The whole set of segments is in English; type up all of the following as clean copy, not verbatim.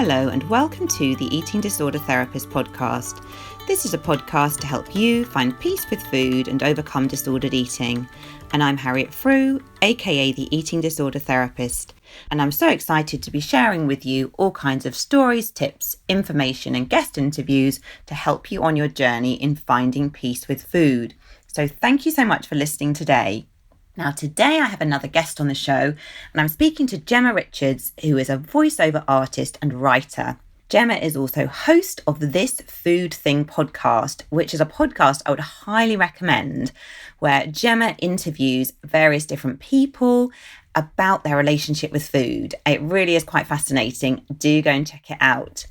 Hello and welcome to the Eating Disorder Therapist podcast. This is a podcast to help you find peace with food and overcome disordered eating. And I'm Harriet Frew, aka the Eating Disorder Therapist. And I'm so excited to be sharing with you all kinds of stories, tips, information and guest interviews to help you on your journey in finding peace with food. So thank you so much for listening today. Now, today I have another guest on the show, and I'm speaking to Jemma Richards, who is a voiceover artist and writer. Jemma is also host of This Food Thing podcast, which is a podcast I would highly recommend, where Jemma interviews various different people about their relationship with food. It really is quite fascinating. Do go and check it out.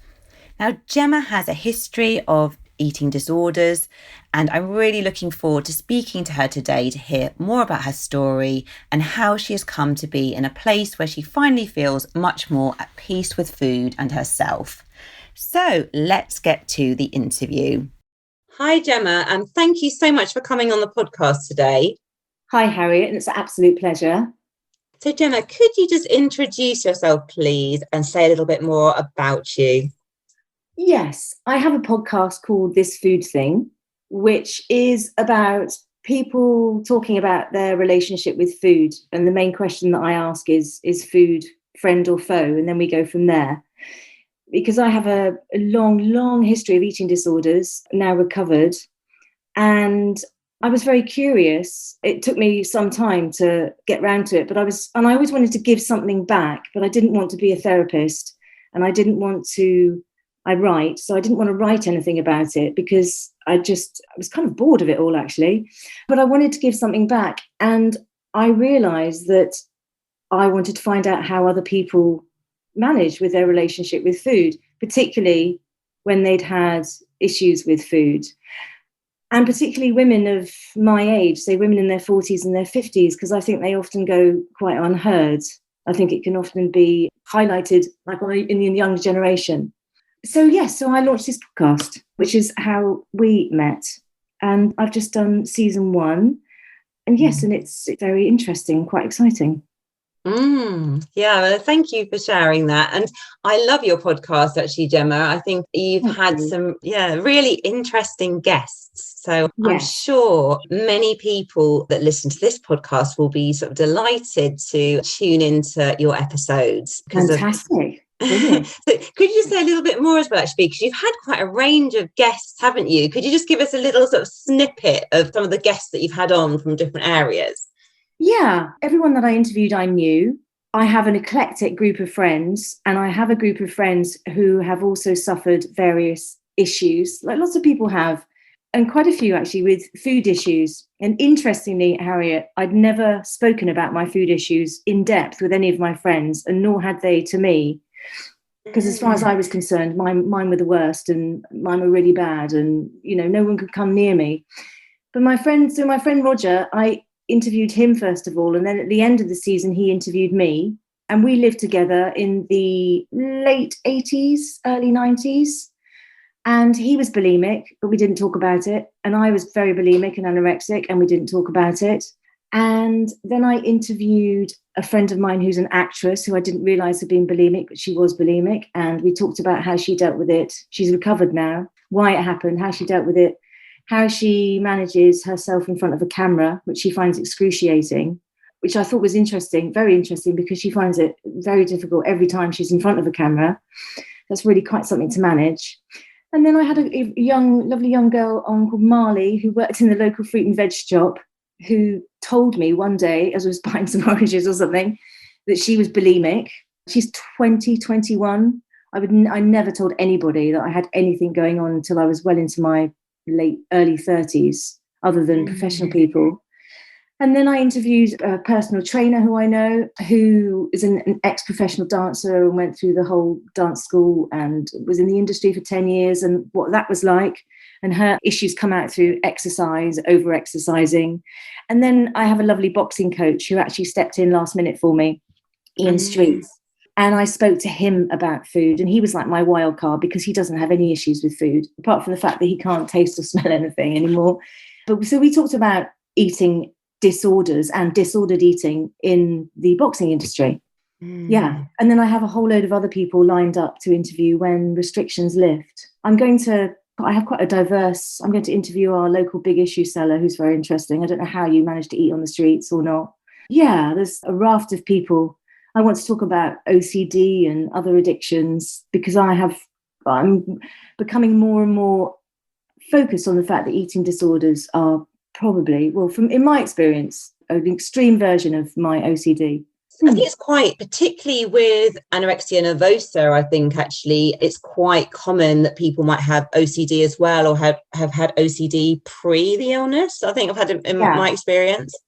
Now, Jemma has a history of eating disorders, and I'm really looking forward to speaking to her today to hear more about her story and how she has come to be in a place where she finally feels much more at peace with food and herself. So let's get to the interview. Hi, Jemma, and thank you so much for coming on the podcast today. Hi, Harriet, and it's an absolute pleasure. So, Jemma, could you just introduce yourself, please, and say a little bit more about you? Yes, I have a podcast called This Food Thing, which is about people talking about their relationship with food. And the main question that I ask is food friend or foe? And then we go from there. Because I have a long history of eating disorders, now recovered. And I was very curious. It took me some time to get round to it, and I always wanted to give something back, but I didn't want to be a therapist, and I didn't want to. I write, so I didn't want to write anything about it because I was kind of bored of it all, actually. But I wanted to give something back, and I realised that I wanted to find out how other people manage with their relationship with food, particularly when they'd had issues with food. And particularly women of my age, say women in their 40s and their 50s, because I think they often go quite unheard. I think it can often be highlighted like in the younger generation. So I launched this podcast, which is how we met. And I've just done season 1. And yes, and it's very interesting, quite exciting. Yeah, well, thank you for sharing that. And I love your podcast, actually, Jemma. I think you've had some really interesting guests. So yes. I'm sure many people that listen to this podcast will be sort of delighted to tune into your episodes. Fantastic. So could you just say a little bit more as well, actually, because you've had quite a range of guests, haven't you? Could you just give us a little sort of snippet of some of the guests that you've had on from different areas? Yeah, everyone that I interviewed, I knew. I have an eclectic group of friends, and I have a group of friends who have also suffered various issues, like lots of people have, and quite a few actually with food issues. And interestingly, Harriet, I'd never spoken about my food issues in depth with any of my friends, and nor had they to me. Because as far as I was concerned, mine were the worst, and mine were really bad, and no one could come near me. But my friend Roger, I interviewed him first of all, and then at the end of the season he interviewed me, and we lived together in the late 80s, early 90s, and he was bulimic, but we didn't talk about it, and I was very bulimic and anorexic, and we didn't talk about it. And then I interviewed a friend of mine who's an actress who I didn't realise had been bulimic, but she was bulimic, and we talked about how she dealt with it. She's recovered now, why it happened, how she dealt with it, how she manages herself in front of a camera, which she finds excruciating, which I thought was interesting, very interesting, because she finds it very difficult every time she's in front of a camera. That's really quite something to manage. And then I had a lovely young girl on called Marley, who worked in the local fruit and veg shop, who told me one day, as I was buying some oranges or something, that she was bulimic. She's 21. I never told anybody that I had anything going on until I was well into my early 30s, other than professional people. And then I interviewed a personal trainer who I know, who is an ex-professional dancer and went through the whole dance school and was in the industry for 10 years, and what that was like. And her issues come out through exercise, over-exercising. And then I have a lovely boxing coach who actually stepped in last minute for me, Ian Streets. And I spoke to him about food, and he was like my wild card because he doesn't have any issues with food, apart from the fact that he can't taste or smell anything anymore. But so we talked about eating disorders and disordered eating in the boxing industry. Yeah. And then I have a whole load of other people lined up to interview when restrictions lift. I have quite a diverse, I'm going to interview our local big issue seller who's very interesting. I don't know how you manage to eat on the streets or not. Yeah, there's a raft of people. I want to talk about OCD and other addictions because I'm becoming more and more focused on the fact that eating disorders are probably, well, in my experience, an extreme version of my OCD. I think it's quite, particularly with anorexia nervosa, I think actually it's quite common that people might have OCD as well, or have had OCD pre the illness. I think I've had it in my experience.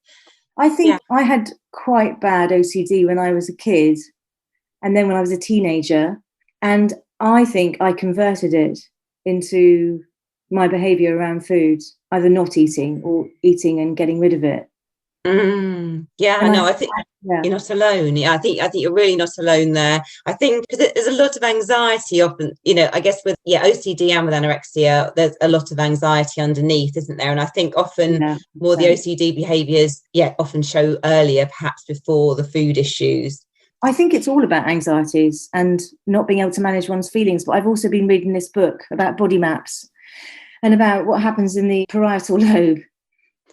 I think I had quite bad OCD when I was a kid and then when I was a teenager. And I think I converted it into my behaviour around food, either not eating or eating and getting rid of it. I think you're not alone. I think you're really not alone there. I think because there's a lot of anxiety often, I guess with OCD and with anorexia, there's a lot of anxiety underneath, isn't there? And I think often more the OCD behaviours often show earlier, perhaps before the food issues. I think it's all about anxieties and not being able to manage one's feelings. But I've also been reading this book about body maps and about what happens in the parietal lobe.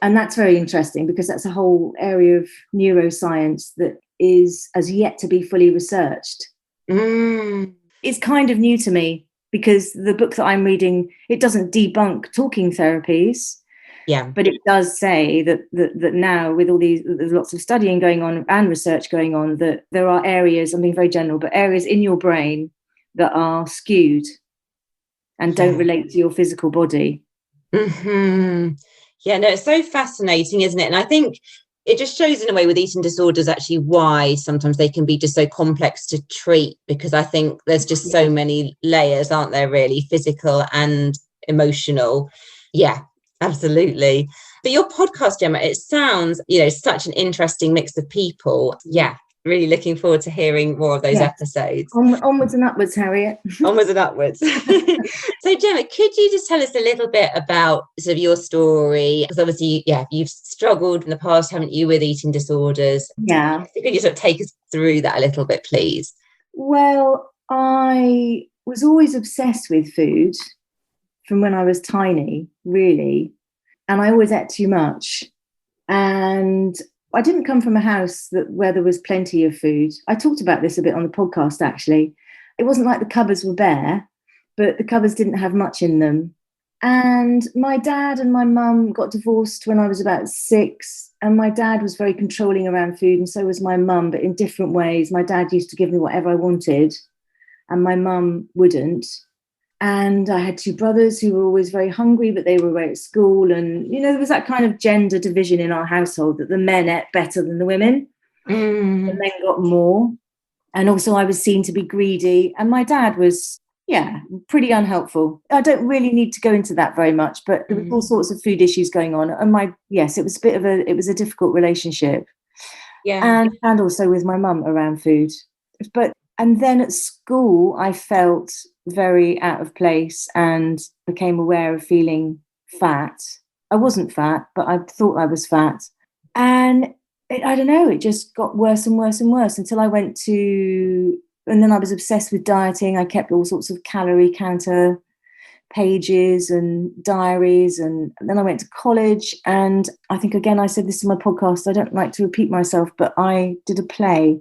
And that's very interesting because that's a whole area of neuroscience that has yet to be fully researched. It's kind of new to me because the book that I'm reading, it doesn't debunk talking therapies. Yeah. But it does say that now with all these, there's lots of studying going on and research going on, that there are areas, I'm being very general, but areas in your brain that are skewed and don't relate to your physical body. Mm-hmm. Yeah, no, it's so fascinating, isn't it? And I think it just shows in a way with eating disorders actually why sometimes they can be just so complex to treat, because I think there's just so many layers, aren't there, really, physical and emotional. Yeah, absolutely. But your podcast, Jemma, it sounds, such an interesting mix of people. Yeah, really looking forward to hearing more of those episodes. Onwards and upwards, Harriet. Onwards and upwards. So, Jemma, could you just tell us a little bit about sort of your story? Because obviously, you've struggled in the past, haven't you, with eating disorders? Yeah. So could you sort of take us through that a little bit, please? Well, I was always obsessed with food from when I was tiny, really. And I always ate too much. And I didn't come from a house where there was plenty of food. I talked about this a bit on the podcast, actually. It wasn't like the cupboards were bare, but the cupboards didn't have much in them. And my dad and my mum got divorced when I was about 6. And my dad was very controlling around food, and so was my mum, but in different ways. My dad used to give me whatever I wanted, and my mum wouldn't. And I had 2 brothers who were always very hungry, but they were away at school. And, there was that kind of gender division in our household, that the men ate better than the women. The men got more. And also I was seen to be greedy. And my dad was, pretty unhelpful. I don't really need to go into that very much, but there was all sorts of food issues going on. And it was a difficult relationship. Yeah. And also with my mum around food. And then at school, I felt very out of place and became aware of feeling fat. I wasn't fat, but I thought I was fat. And I don't know, it just got worse and worse and worse until I went to, and then I was obsessed with dieting. I kept all sorts of calorie counter pages and diaries. And then I went to college. And I think, again, I said this in my podcast, I don't like to repeat myself, but I did a play.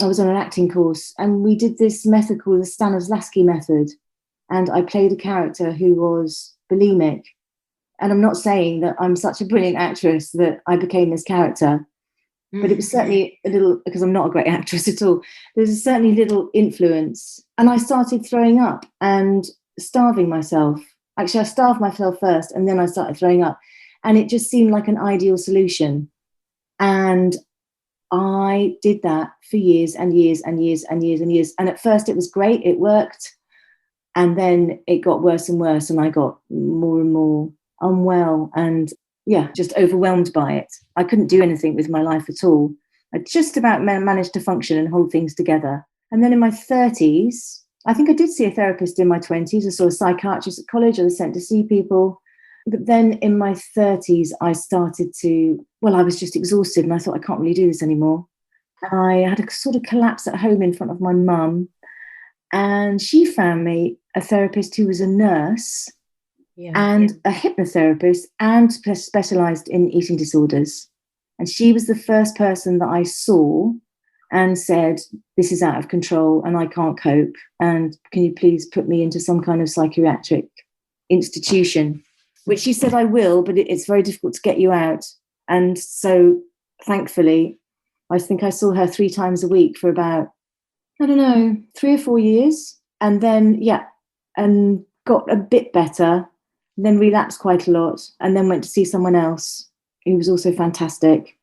I was on an acting course, and we did this method called the Stanislavski method. And I played a character who was bulimic. And I'm not saying that I'm such a brilliant actress that I became this character, but it was certainly a little, because I'm not a great actress at all. There's certainly little influence. And I started throwing up and starving myself. Actually, I starved myself first, and then I started throwing up. And it just seemed like an ideal solution. And I did that for years and years and years and years and years. And at first it was great, it worked. And then it got worse and worse, and I got more and more unwell and just overwhelmed by it. I couldn't do anything with my life at all. I just about managed to function and hold things together. And then in my 30s, I think I did see a therapist in my 20s. I saw a psychiatrist at college. I was sent to see people. But then in my 30s, I started to, I was just exhausted, and I thought, I can't really do this anymore. I had a sort of collapse at home in front of my mum, and she found me a therapist who was a nurse and a hypnotherapist and specialised in eating disorders. And she was the first person that I saw and said, this is out of control and I can't cope. And can you please put me into some kind of psychiatric institution? Which she said, I will, but it's very difficult to get you out. And so thankfully, I think I saw her 3 times a week for about, 3 or 4 years. And then, and got a bit better, then relapsed quite a lot, and then went to see someone else who was also fantastic.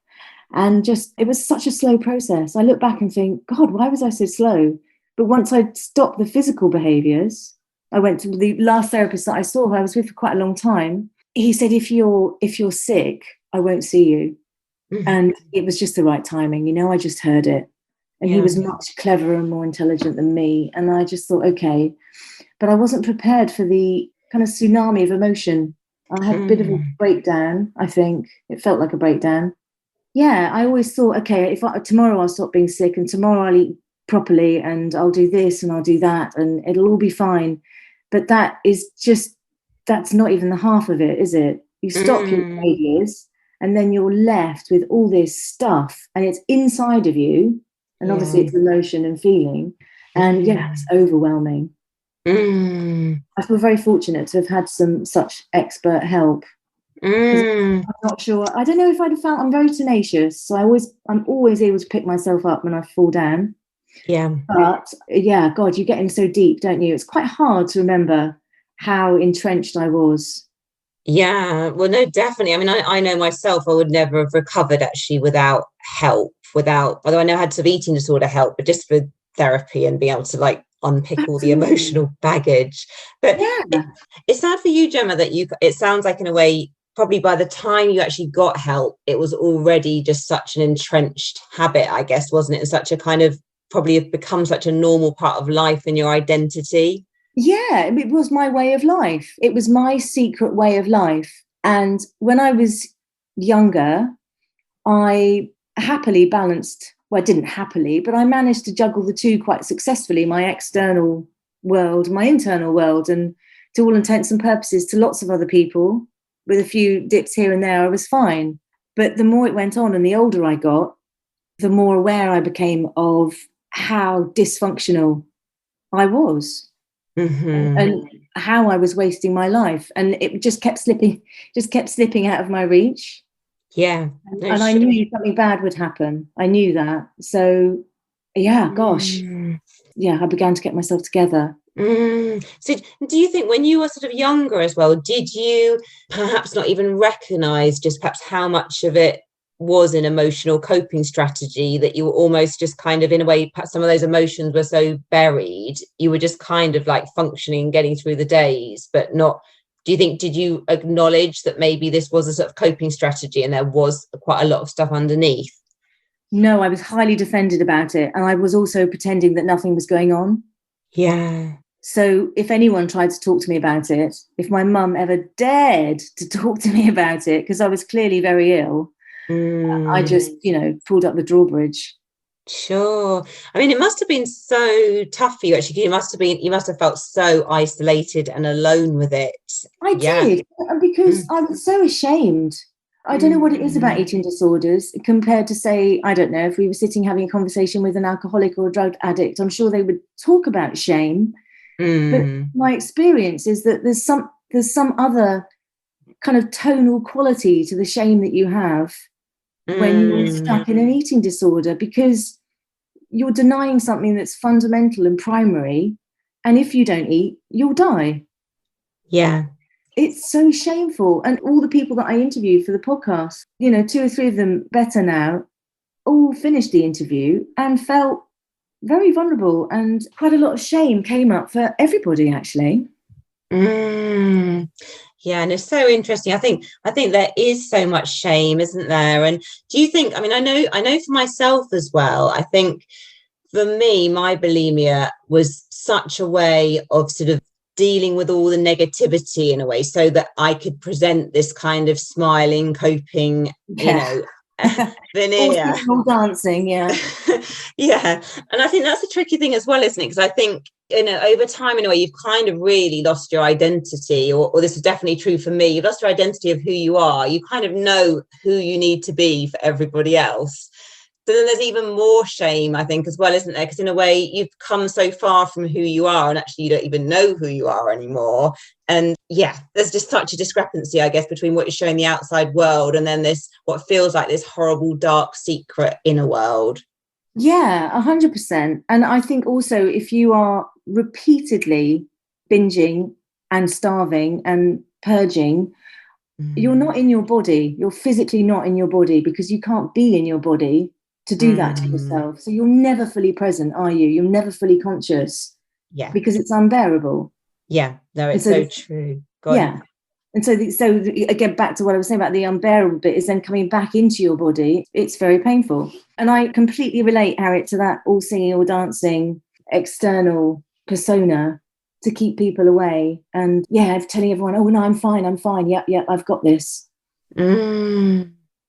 And just, it was such a slow process. I look back and think, God, why was I so slow? But once I stopped the physical behaviours, I went to the last therapist that I saw, who I was with for quite a long time. He said, if you're sick, I won't see you. Mm-hmm. And it was just the right timing. I just heard it. And he was much cleverer and more intelligent than me. And I just thought, okay. But I wasn't prepared for the kind of tsunami of emotion. I had a bit of a breakdown, I think. It felt like a breakdown. Yeah, I always thought, okay, tomorrow I'll stop being sick, and tomorrow I'll eat properly, and I'll do this and I'll do that, and it'll all be fine. But that's not even the half of it, is it? You stop your behaviours, and then you're left with all this stuff, and it's inside of you, and obviously it's emotion and feeling, and it's overwhelming. I feel very fortunate to have had some such expert help. I'm not sure. I don't know if I'd have found. I'm very tenacious, so I'm always able to pick myself up when I fall down. Yeah. But God, you get in so deep, don't you? It's quite hard to remember how entrenched I was. Yeah, well, no, definitely. I mean, I know myself, I would never have recovered actually without help, although I know I had some eating disorder help, but just for therapy and be able to unpick all the emotional baggage. But it's sad for you, Gemma, that it sounds like in a way, probably by the time you actually got help, it was already just such an entrenched habit, I guess, wasn't it? And such a kind of probably have become such a normal part of life and your identity. Yeah, it was my way of life. It was my secret way of life. And when I was younger, I happily balanced, well, I didn't happily, but I managed to juggle the two quite successfully, my external world, my internal world, and to all intents and purposes, to lots of other people, with a few dips here and there, I was fine. But the more it went on and the older I got, the more aware I became of how dysfunctional I was. Mm-hmm. And how I was wasting my life, and it just kept slipping out of my reach. Yeah, and I knew something bad would happen. I knew that. So, gosh, I began to get myself together. So, do you think when you were sort of younger as well, did you perhaps not even recognise just perhaps how much of it was an emotional coping strategy, that you were almost just kind of, in a way, some of those emotions were so buried, you were just kind of functioning, getting through the days, but not, did you acknowledge that maybe this was a sort of coping strategy and there was quite a lot of stuff underneath? No, I was highly defended about it, and I was also pretending that nothing was going on. Yeah. So if anyone tried to talk to me about it, if my mum ever dared to talk to me about it, because I was clearly very ill, I just, pulled up the drawbridge. Sure. I mean, it must have been so tough for you, actually. You must have felt so isolated and alone with it. I did, because I was so ashamed. I don't know what it is about eating disorders compared to, say, I don't know, if we were sitting having a conversation with an alcoholic or a drug addict, I'm sure they would talk about shame. But my experience is that there's some other kind of tonal quality to the shame that you have when you're stuck in an eating disorder, because you're denying something that's fundamental and primary, and if you don't eat, you'll die. Yeah. It's so shameful. And all the people that I interviewed for the podcast, 2 or 3 of them better now, all finished the interview and felt very vulnerable, and quite a lot of shame came up for everybody, actually. Yeah, and it's so interesting. I think there is so much shame, isn't there? And do you think, I mean, I know for myself as well, I think for me, my bulimia was such a way of sort of dealing with all the negativity in a way, so that I could present this kind of smiling, coping, veneer. All dancing, yeah. Yeah. And I think that's a tricky thing as well, isn't it? Because I think, over time, in a way, you've kind of really lost your identity, or this is definitely true for me. You've lost your identity of who you are. You kind of know who you need to be for everybody else. So then there's even more shame, I think, as well, isn't there? Because in a way, you've come so far from who you are, and actually you don't even know who you are anymore. And yeah, there's just such a discrepancy, I guess, between what you're showing the outside world and then this, what feels like this horrible, dark secret inner world. Yeah, 100%. And I think also if you are repeatedly binging and starving and purging, you're not in your body. You're physically not in your body, because you can't be in your body to do that to yourself. So you're never fully present, are you? You're never fully conscious. Yeah. Because it's unbearable. Yeah, no, it's so true. God. Yeah. And so again, back to what I was saying about the unbearable bit, is then coming back into your body. It's very painful. And I completely relate, Harriet, to that all singing, all dancing, external persona to keep people away. And yeah, telling everyone, oh, no, I'm fine. Yep, I've got this.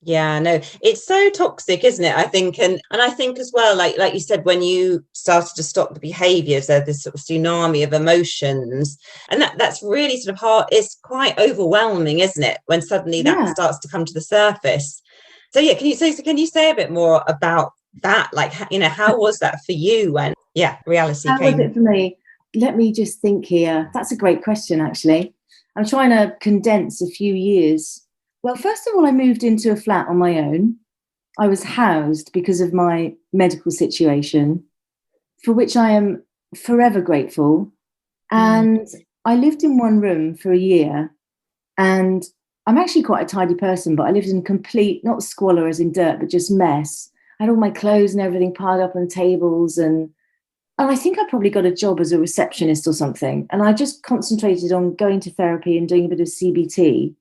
Yeah, no, it's so toxic, isn't it? I think, and I think as well, like you said, when you started to stop the behaviours, there's this sort of tsunami of emotions, and that's really sort of hard. It's quite overwhelming, isn't it, when suddenly that starts to come to the surface? So yeah, can you say a bit more about that? Like, how was that for you when reality came? How was it for me? Let me just think here. That's a great question, actually. I'm trying to condense a few years. Well, first of all, I moved into a flat on my own. I was housed because of my medical situation, for which I am forever grateful. And I lived in one room for a year. And I'm actually quite a tidy person, but I lived in complete, not squalor as in dirt, but just mess. I had all my clothes and everything piled up on tables. And I think I probably got a job as a receptionist or something. And I just concentrated on going to therapy and doing a bit of CBT.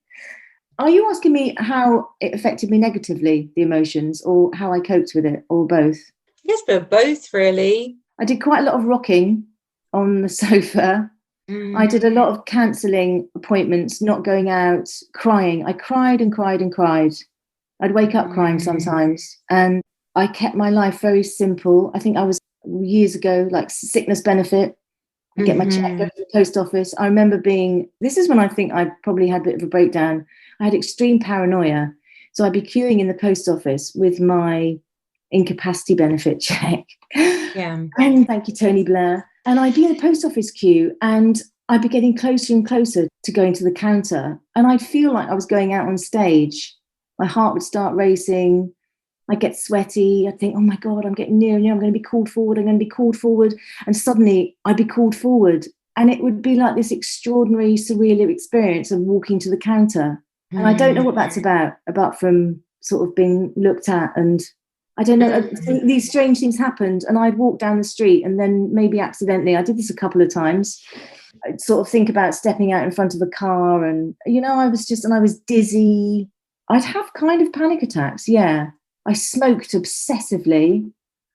Are you asking me how it affected me negatively, the emotions, or how I coped with it, or both? Yes, but both, really. I did quite a lot of rocking on the sofa. I did a lot of cancelling appointments, not going out, crying. I cried and cried and cried. I'd wake up crying sometimes. And I kept my life very simple. I think I was years ago, like sickness benefit. I get my check, go to the post office. I remember this is when I think I probably had a bit of a breakdown. I had extreme paranoia. So I'd be queuing in the post office with my incapacity benefit check. Yeah. And thank you, Tony Blair. And I'd be in the post office queue and I'd be getting closer and closer to going to the counter. And I'd feel like I was going out on stage. My heart would start racing. I'd get sweaty. I'd think, oh my God, I'm getting near. I'm going to be called forward. And suddenly I'd be called forward. And it would be like this extraordinary, surreal experience of walking to the counter. And I don't know what that's about from sort of being looked at. And I don't know, these strange things happened. And I'd walk down the street and then maybe accidentally, I did this a couple of times, I'd sort of think about stepping out in front of a car. And, I was dizzy. I'd have kind of panic attacks. Yeah. I smoked obsessively.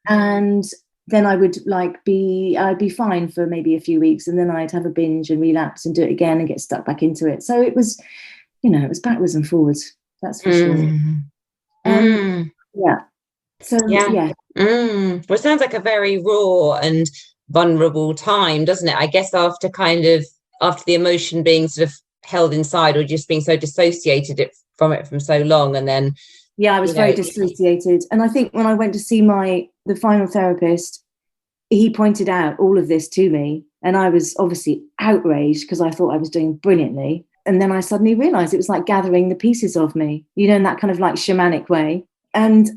And then I would I'd be fine for maybe a few weeks. And then I'd have a binge and relapse and do it again and get stuck back into it. So it was, it was backwards and forwards. That's for sure. Yeah. So, yeah. Well, it sounds like a very raw and vulnerable time, doesn't it? I guess after the emotion being sort of held inside or just being so dissociated from it for so long. And then, yeah, I was very dissociated. And I think when I went to see the final therapist, he pointed out all of this to me. And I was obviously outraged because I thought I was doing brilliantly. And then I suddenly realized it was like gathering the pieces of me, in that kind of like shamanic way. And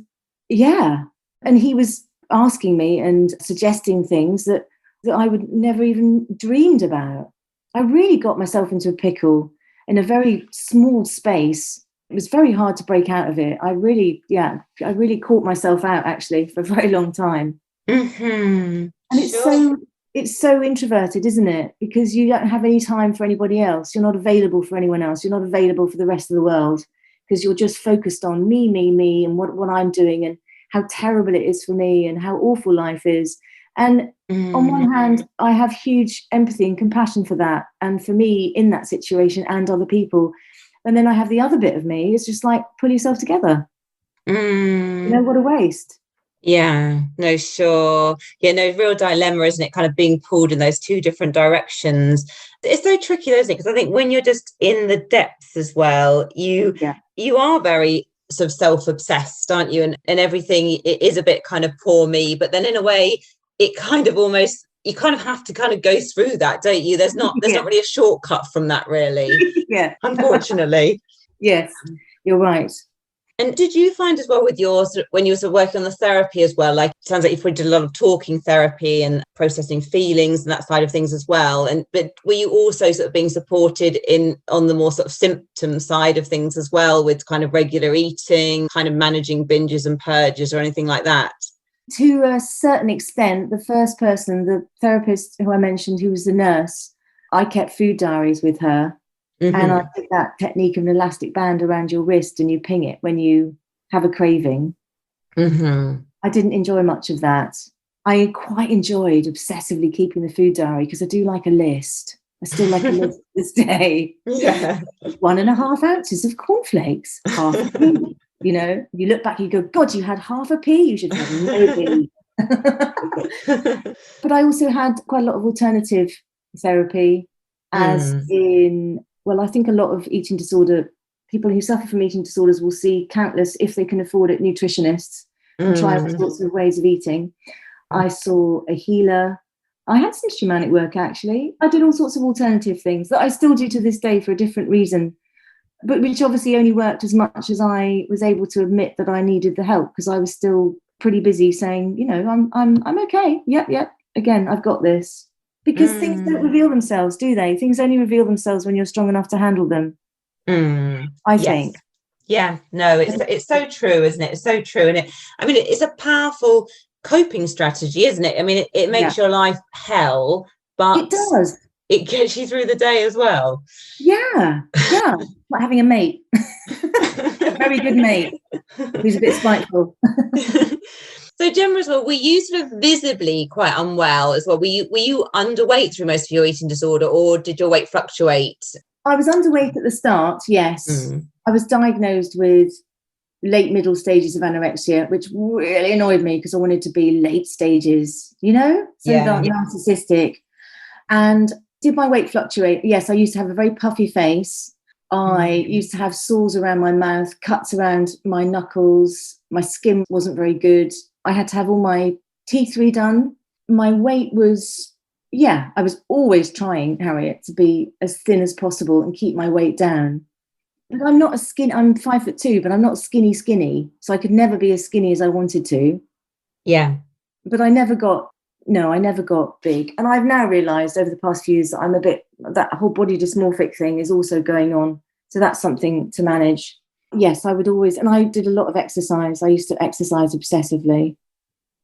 yeah, and he was asking me and suggesting things that I would never even dreamed about. I really got myself into a pickle in a very small space. It was very hard to break out of it. I really caught myself out actually for a very long time. And it's so introverted, isn't it? Because you don't have any time for anybody else. You're not available for anyone else. You're not available for the rest of the world because you're just focused on me and what I'm doing and how terrible it is for me and how awful life is. And on one hand, I have huge empathy and compassion for that. And for me in that situation and other people. And then I have the other bit of me. It's just like, pull yourself together. What a waste. Yeah, no, sure. Yeah, no, real dilemma, isn't it? Kind of being pulled in those two different directions. It's so tricky, though, isn't it? Because I think when you're just in the depths as well, you are very sort of self-obsessed, aren't you? And everything, it is a bit kind of poor me, but then in a way, it kind of almost, you kind of have to kind of go through that, don't you? There's not really a shortcut from that, really. Yeah. Unfortunately. Yes, you're right. And did you find as well with your when you were sort of working on the therapy as well, like it sounds like you probably did a lot of talking therapy and processing feelings and that side of things as well. But were you also sort of being supported on the more sort of symptom side of things as well, with kind of regular eating, kind of managing binges and purges or anything like that? To a certain extent, the first person, the therapist who I mentioned, who was the nurse, I kept food diaries with her. Mm-hmm. And I did that technique of an elastic band around your wrist and you ping it when you have a craving. Mm-hmm. I didn't enjoy much of that. I quite enjoyed obsessively keeping the food diary because I do like a list. I still like a list to this day. Yeah. 1.5 ounces of cornflakes, half a pea. You look back, you go, God, you had half a pea. You should have no pea. But I also had quite a lot of alternative therapy, as in, well, I think a lot of eating disorder, people who suffer from eating disorders will see countless, if they can afford it, nutritionists and try all sorts of ways of eating. I saw a healer. I had some shamanic work, actually. I did all sorts of alternative things that I still do to this day for a different reason, but which obviously only worked as much as I was able to admit that I needed the help, because I was still pretty busy saying, I'm okay. Yep. Again, I've got this. Because things don't reveal themselves, do they? Things only reveal themselves when you're strong enough to handle them. I think. Yeah, no, it's so true, isn't it? It's so true. And it's a powerful coping strategy, isn't it? I mean, it makes your life hell, but it does. It gets you through the day as well. Yeah. Like having a mate. A very good mate who's a bit spiteful. So, Jemma, as well, were you sort of visibly quite unwell as well? Were you underweight through most of your eating disorder, or did your weight fluctuate? I was underweight at the start, yes. I was diagnosed with late middle stages of anorexia, which really annoyed me because I wanted to be late stages, narcissistic. And did my weight fluctuate? Yes, I used to have a very puffy face. I used to have sores around my mouth, cuts around my knuckles. My skin wasn't very good. I had to have all my teeth redone. My weight was, I was always trying, Harriet, to be as thin as possible and keep my weight down. But I'm not I'm 5'2", but I'm not skinny. So I could never be as skinny as I wanted to. Yeah. But I never got big. And I've now realised over the past few years that that whole body dysmorphic thing is also going on. So that's something to manage. Yes, I would always, and I did a lot of exercise. I used to exercise obsessively.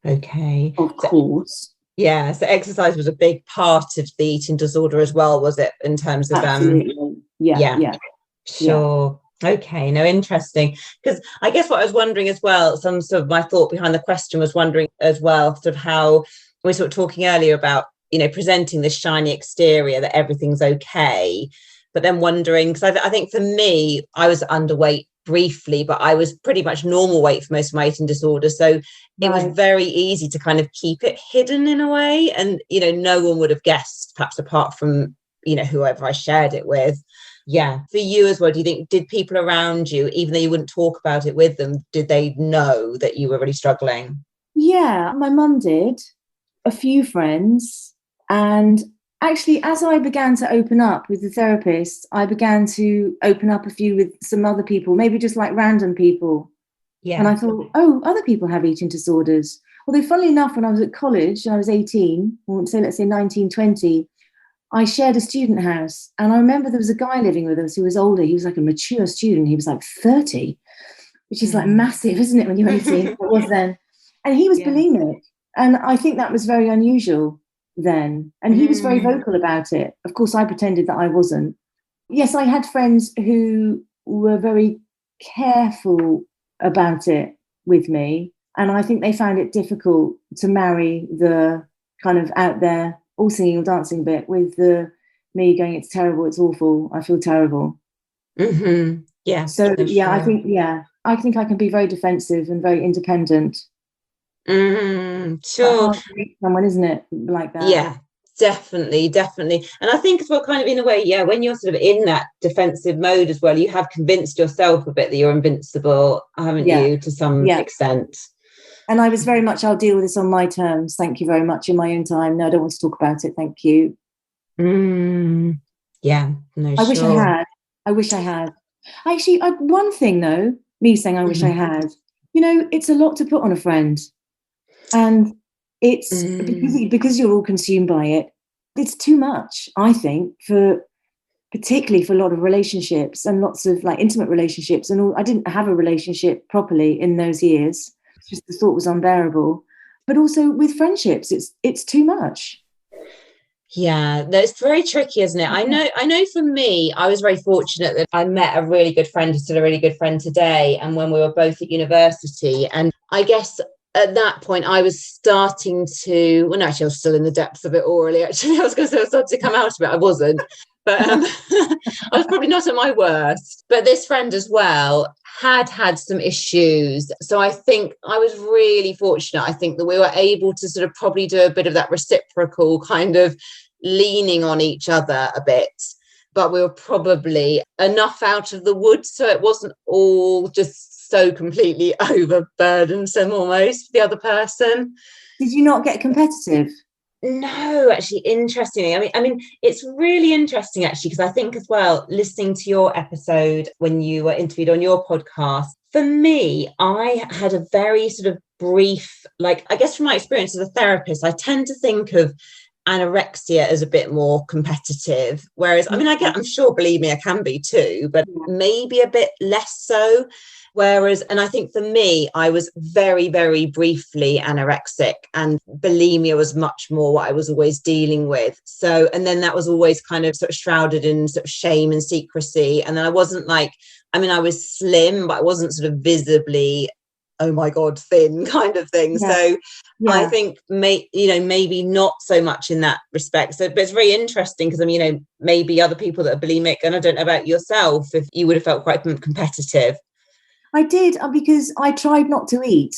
Okay. Of course. Yeah, so exercise was a big part of the eating disorder as well, was it, in terms of Absolutely. Yeah. Sure. Yeah. Okay, no, interesting. Because I guess what I was wondering as well, some sort of my thought behind the question was wondering as well, sort of how we were sort of talking earlier about, presenting this shiny exterior that everything's okay, but then wondering, because I think for me, I was underweight briefly, but I was pretty much normal weight for most of my eating disorder. So it was very easy to kind of keep it hidden in a way. And, no one would have guessed, perhaps apart from, whoever I shared it with. Yeah. For you as well, do you think, did people around you, even though you wouldn't talk about it with them, did they know that you were really struggling? Yeah, my mum did, a few friends. And actually, as I began to open up with the therapist, I began to open up a few with some other people, maybe just like random people. Yeah. And I thought, other people have eating disorders. Although, funnily enough, when I was at college and I was 18, or let's say 19, 20, I shared a student house. And I remember there was a guy living with us who was older. He was like a mature student. He was like 30, which is like massive, isn't it, when you're 18? It was then. And he was bulimic. And I think that was very unusual then. And he was very vocal about it. Of course, I pretended that I wasn't. Yes, I had friends who were very careful about it with me. And I think they found it difficult to marry the kind of out there, all singing or dancing bit with the me going, it's terrible, it's awful, I feel terrible. Mm-hmm. Yeah. So, sure. I think, I think I can be very defensive and very independent. Sure. Hard to meet someone, isn't it? Like that. Yeah, definitely. And I think as well, kind of in a way, yeah, when you're sort of in that defensive mode as well, you have convinced yourself a bit that you're invincible, haven't you, to some extent? And I was very much, I'll deal with this on my terms. Thank you very much, in my own time. No, I don't want to talk about it. Thank you. Yeah, no, I wish I had. I wish I had. Actually, one thing though, me saying I wish I had, it's a lot to put on a friend. And it's because you're all consumed by it. It's too much, I think, particularly for a lot of relationships and lots of like intimate relationships. And all, I didn't have a relationship properly in those years. Just the thought was unbearable. But also with friendships, it's too much. Yeah, that's very tricky, isn't it? I know for me, I was very fortunate that I met a really good friend who's still a really good friend today. And when we were both at university, and I guess at that point I was starting to, well, no, actually I was still in the depths of it orally. Actually, I was going to say I started to come out of it. I wasn't, but I was probably not at my worst. But this friend as well had some issues. So I think I was really fortunate. I think that we were able to sort of probably do a bit of that reciprocal kind of leaning on each other a bit. But we were probably enough out of the woods so it wasn't all just so completely overburdensome almost for the other person. Did you not get competitive? No, actually, interestingly, I mean, it's really interesting actually, because I think as well, listening to your episode when you were interviewed on your podcast, for me, I had a very sort of brief, like, I guess from my experience as a therapist, I tend to think of anorexia as a bit more competitive, whereas I mean, I'm sure, believe me, I can be too, but maybe a bit less so. Whereas, and I think for me, I was very, very briefly anorexic, and bulimia was much more what I was always dealing with. So, and then that was always kind of sort of shrouded in sort of shame and secrecy. And then I wasn't like, I mean, I was slim, but I wasn't sort of visibly, oh my God, thin kind of thing. Yeah. So I think, maybe not so much in that respect. So, but it's very interesting because, I mean, maybe other people that are bulimic, and I don't know about yourself, if you would have felt quite competitive. I did, because I tried not to eat.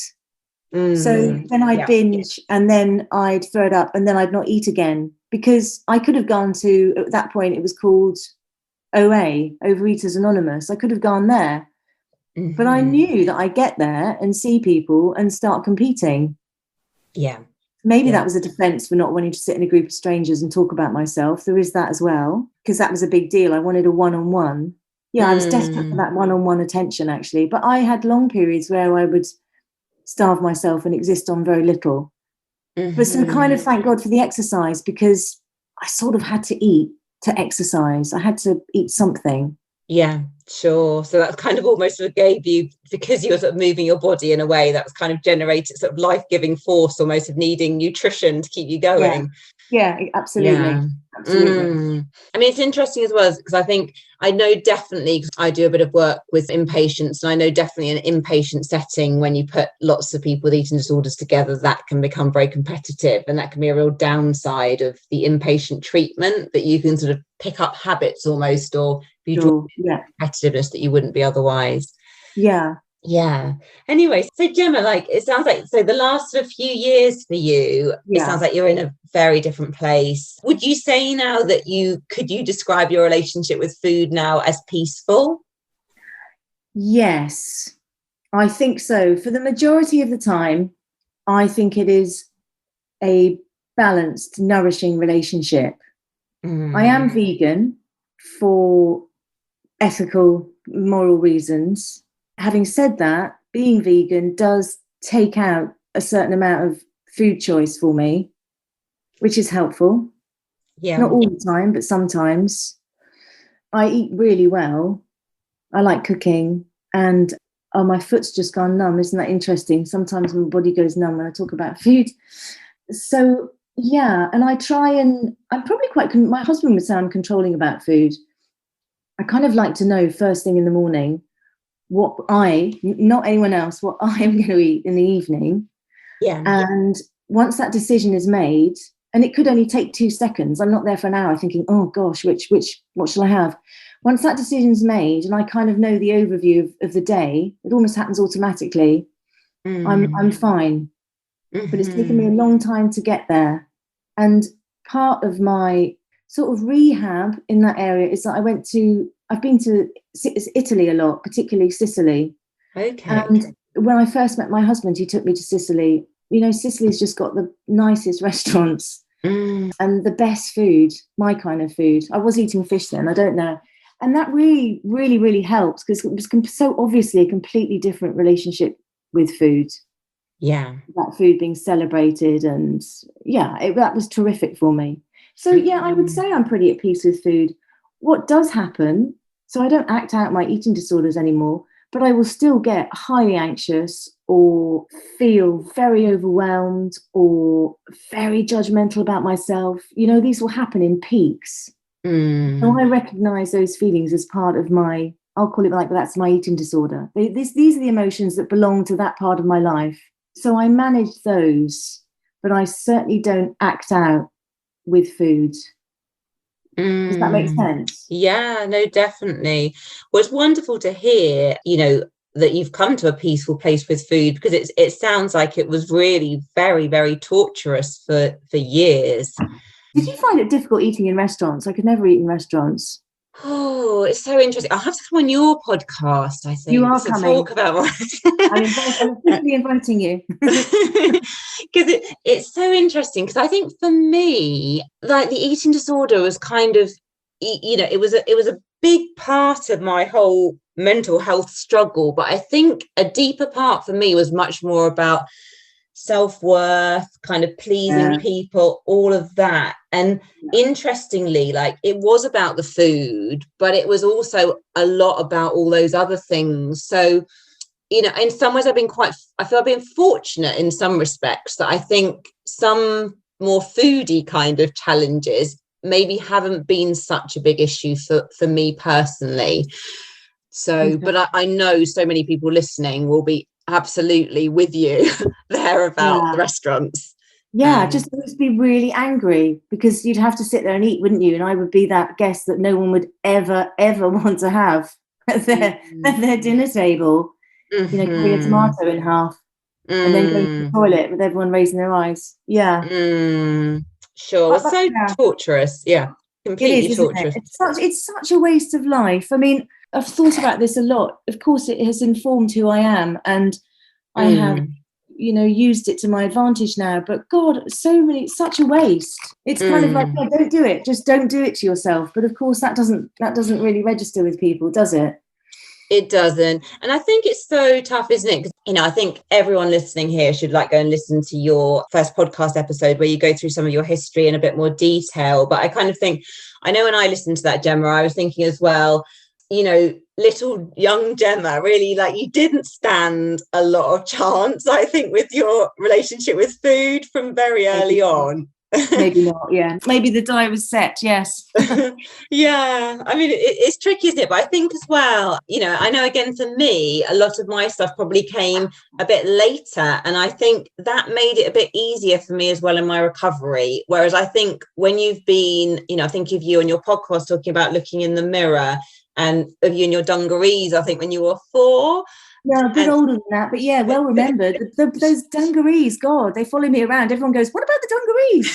So then I'd binge and then I'd throw it up and then I'd not eat again, because I could have gone to, at that point it was called OA, Overeaters Anonymous. I could have gone there. But I knew that I'd get there and see people and start competing. Yeah. Maybe that was a defense for not wanting to sit in a group of strangers and talk about myself. There is that as well, because that was a big deal. I wanted a one-on-one. Yeah, I was desperate for that one-on-one attention, actually. But I had long periods where I would starve myself and exist on very little. But so kind of thank God for the exercise, because I sort of had to eat to exercise. I had to eat something. Yeah, sure. So that's kind of almost sort of gave you, because you were sort of moving your body in a way that was kind of generated sort of life-giving force almost of needing nutrition to keep you going. Yeah, absolutely. Yeah. Absolutely. I mean, it's interesting as well, because I think I know definitely, because I do a bit of work with inpatients, and I know definitely in an inpatient setting, when you put lots of people with eating disorders together, that can become very competitive, and that can be a real downside of the inpatient treatment, that you can sort of pick up habits almost, or be drawn to competitiveness that you wouldn't be otherwise. Yeah. Anyway, so Jemma, like, it sounds like, so the last sort of few years for you, it sounds like you're in a very different place. Would you say now that could you describe your relationship with food now as peaceful? Yes, I think so. For the majority of the time, I think it is a balanced, nourishing relationship. I am vegan for ethical, moral reasons. Having said that, being vegan does take out a certain amount of food choice for me, which is helpful. Not all the time, but sometimes. I eat really well. I like cooking, and my foot's just gone numb. Isn't that interesting? Sometimes my body goes numb when I talk about food. So, and I try, and I'm probably my husband would say I'm controlling about food. I kind of like to know first thing in the morning what not anyone else, what I am going to eat in the evening. And once that decision is made, and it could only take 2 seconds, I'm not there for an hour thinking, oh gosh, what shall I have? once that decision's made and I kind of know the overview of the day, it almost happens automatically. I'm fine. But it's taken me a long time to get there. And part of my sort of rehab in that area is that I've been to Italy a lot, particularly Sicily. Okay. And when I first met my husband, he took me to Sicily. You know, Sicily's just got the nicest restaurants and the best food, my kind of food. I was eating fish then, I don't know. And that really, really, really helps because it was so obviously a completely different relationship with food. Yeah. That food being celebrated. And that was terrific for me. So, yeah, I would say I'm pretty at peace with food. What does happen, so I don't act out my eating disorders anymore, but I will still get highly anxious or feel very overwhelmed or very judgmental about myself. You know, these will happen in peaks. So I recognize those feelings as part of I'll call it like that's my eating disorder. These are the emotions that belong to that part of my life. So I manage those, but I certainly don't act out with food. Does that make sense? Yeah, no, definitely. Well, it's wonderful to hear, you know, that you've come to a peaceful place with food, because it sounds like it was really very, very torturous for years. Did you find it difficult eating in restaurants? I could never eat in restaurants. Oh, it's so interesting. I'll have to come on your podcast, I think. You are to coming. Talk about I'm officially inviting you. Because it's so interesting, because I think for me, like the eating disorder was kind of, you know, it was a big part of my whole mental health struggle. But I think a deeper part for me was much more about self-worth, kind of pleasing people, all of that. And interestingly, like it was about the food, but it was also a lot about all those other things. So, you know, in some ways I feel I've been fortunate in some respects, that I think some more foodie kind of challenges maybe haven't been such a big issue for me personally. So, but I know so many people listening will be absolutely with you there about the restaurants. Just always be really angry because you'd have to sit there and eat, wouldn't you? And I would be that guest that no one would ever want to have at their dinner table. You know, cutting a tomato in half and then going to the toilet with everyone raising their eyes. Sure. It's so torturous. Completely it is, torturous. It's such a waste of life. I mean, I've thought about this a lot. Of course, it has informed who I am, and I have, you know, used it to my advantage now. But God, such a waste. It's kind of like, don't do it. Just don't do it to yourself. But of course, that doesn't really register with people, does it? It doesn't. And I think it's so tough, isn't it? Because, you know, I think everyone listening here should go and listen to your first podcast episode where you go through some of your history in a bit more detail. But I kind of think, I know when I listened to that, Jemma, I was thinking as well, you know, little young Jemma, really, you didn't stand a lot of chance, I think, with your relationship with food from very early on. Maybe not, maybe the die was set. Yes. I mean, it's tricky, isn't it? But I think as well, you know, I know, again, for me, a lot of my stuff probably came a bit later, and I think that made it a bit easier for me as well in my recovery. Whereas I think when you've been, you know, I think of you on your podcast talking about looking in the mirror, and of you in your dungarees, I think when you were 4. Yeah, a bit older than that, but well remembered. Those dungarees, God, they follow me around. Everyone goes, "What about the dungarees?"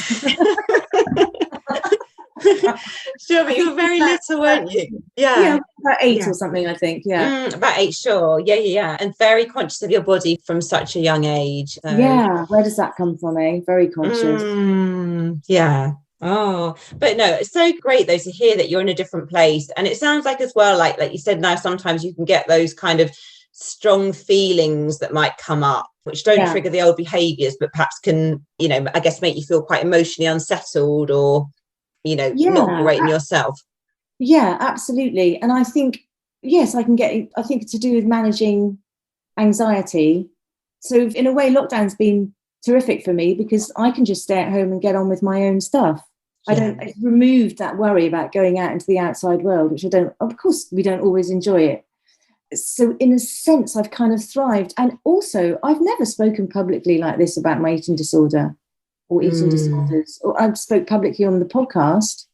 Sure, but you were very little, weren't you? Yeah, about 8 or something, I think. About 8, sure. Yeah. And very conscious of your body from such a young age. So. Yeah, where does that come from, eh? Very conscious. Oh, but no, it's so great though to hear that you're in a different place. And it sounds like as well, like you said, now sometimes you can get those kind of strong feelings that might come up, which don't trigger the old behaviors, but perhaps can, you know, I guess make you feel quite emotionally unsettled or, you know, not great in yourself. Yeah, absolutely. And I think, yes, I think it's to do with managing anxiety. So in a way, lockdown's been terrific for me because I can just stay at home and get on with my own stuff. It's removed that worry about going out into the outside world, which of course, we don't always enjoy it. So in a sense, I've kind of thrived. And also, I've never spoken publicly like this about my eating disorder or eating disorders. Or I spoke publicly on the podcast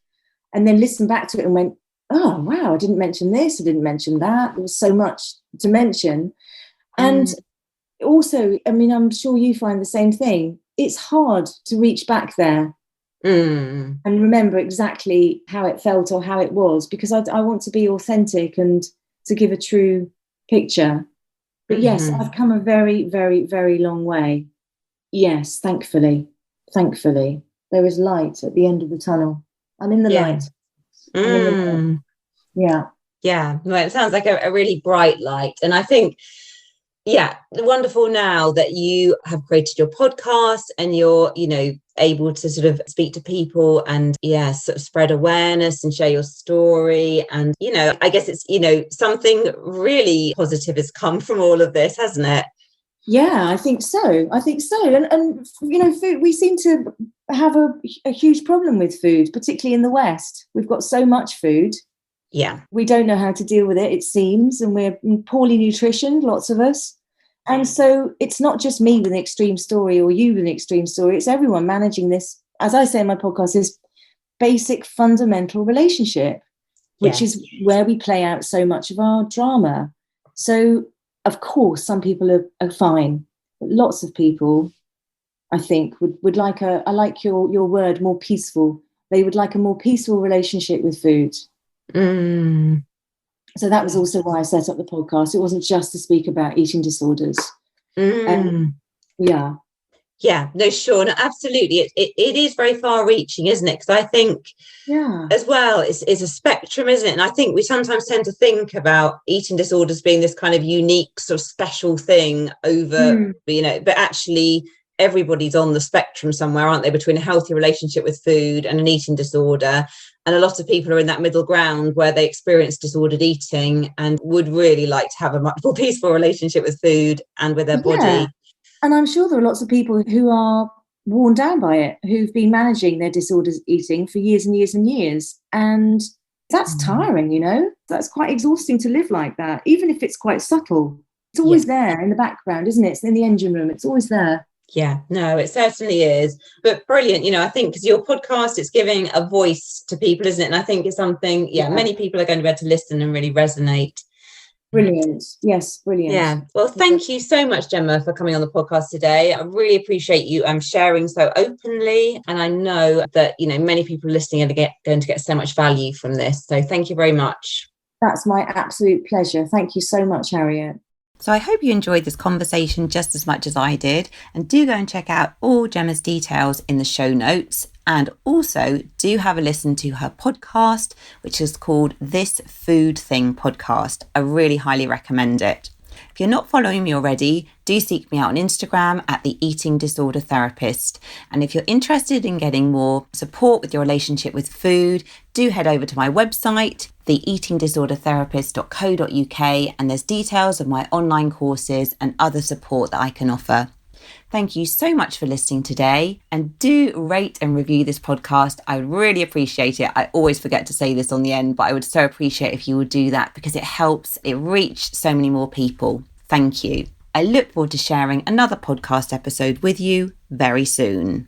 and then listened back to it and went, oh, wow, I didn't mention this, I didn't mention that. There was so much to mention. And also, I mean, I'm sure you find the same thing. It's hard to reach back there and remember exactly how it felt or how it was, because I want to be authentic and to give a true picture. But yes, I've come a very, very, very long way. Yes, thankfully. There is light at the end of the tunnel. I'm in the light. Yeah. Yeah. Well, it sounds like a really bright light. And I think, wonderful now that you have created your podcast and you're, able to sort of speak to people and sort of spread awareness and share your story. And, I guess it's, something really positive has come from all of this, hasn't it? Yeah, I think so. And food, we seem to have a huge problem with food, particularly in the West. We've got so much food. Yeah. We don't know how to deal with it seems, and we're poorly nutritioned, lots of us. And so it's not just me with an extreme story or you with an extreme story, it's everyone managing this, as I say in my podcast, this basic fundamental relationship, which is where we play out so much of our drama. So, of course, some people are fine, but lots of people, I think, would like I like your word, more peaceful. They would like a more peaceful relationship with food. So that was also why I set up the podcast. It wasn't just to speak about eating disorders. No, sure. No, absolutely. It is very far reaching, isn't it? Because I think as well, it's a spectrum, isn't it? And I think we sometimes tend to think about eating disorders being this kind of unique sort of special thing over, but actually everybody's on the spectrum somewhere, aren't they, between a healthy relationship with food and an eating disorder. And a lot of people are in that middle ground where they experience disordered eating and would really like to have a much more peaceful relationship with food and with their body. And I'm sure there are lots of people who are worn down by it, who've been managing their disordered eating for years and years and years. And that's tiring, That's quite exhausting to live like that, even if it's quite subtle. It's always there in the background, isn't it? It's in the engine room. It's always there. Yeah, no, it certainly is. But brilliant, I think because your podcast, it's giving a voice to people, isn't it? And I think it's something, many people are going to be able to listen and really resonate. Brilliant. Yes, brilliant. Yeah. Well, thank you so much, Jemma, for coming on the podcast today. I really appreciate you sharing so openly. And I know that, many people listening are going to get so much value from this. So thank you very much. That's my absolute pleasure. Thank you so much, Harriet. So I hope you enjoyed this conversation just as much as I did, and do go and check out all Jemma's details in the show notes, and also do have a listen to her podcast, which is called This Food Thing Podcast. I really highly recommend it. If you're not following me already, do seek me out on Instagram at The Eating Disorder Therapist. And if you're interested in getting more support with your relationship with food, do head over to my website, theeatingdisordertherapist.co.uk, and there's details of my online courses and other support that I can offer. Thank you so much for listening today, and do rate and review this podcast. I would really appreciate it. I always forget to say this on the end, but I would so appreciate if you would do that, because it helps it reach so many more people. Thank you. I look forward to sharing another podcast episode with you very soon.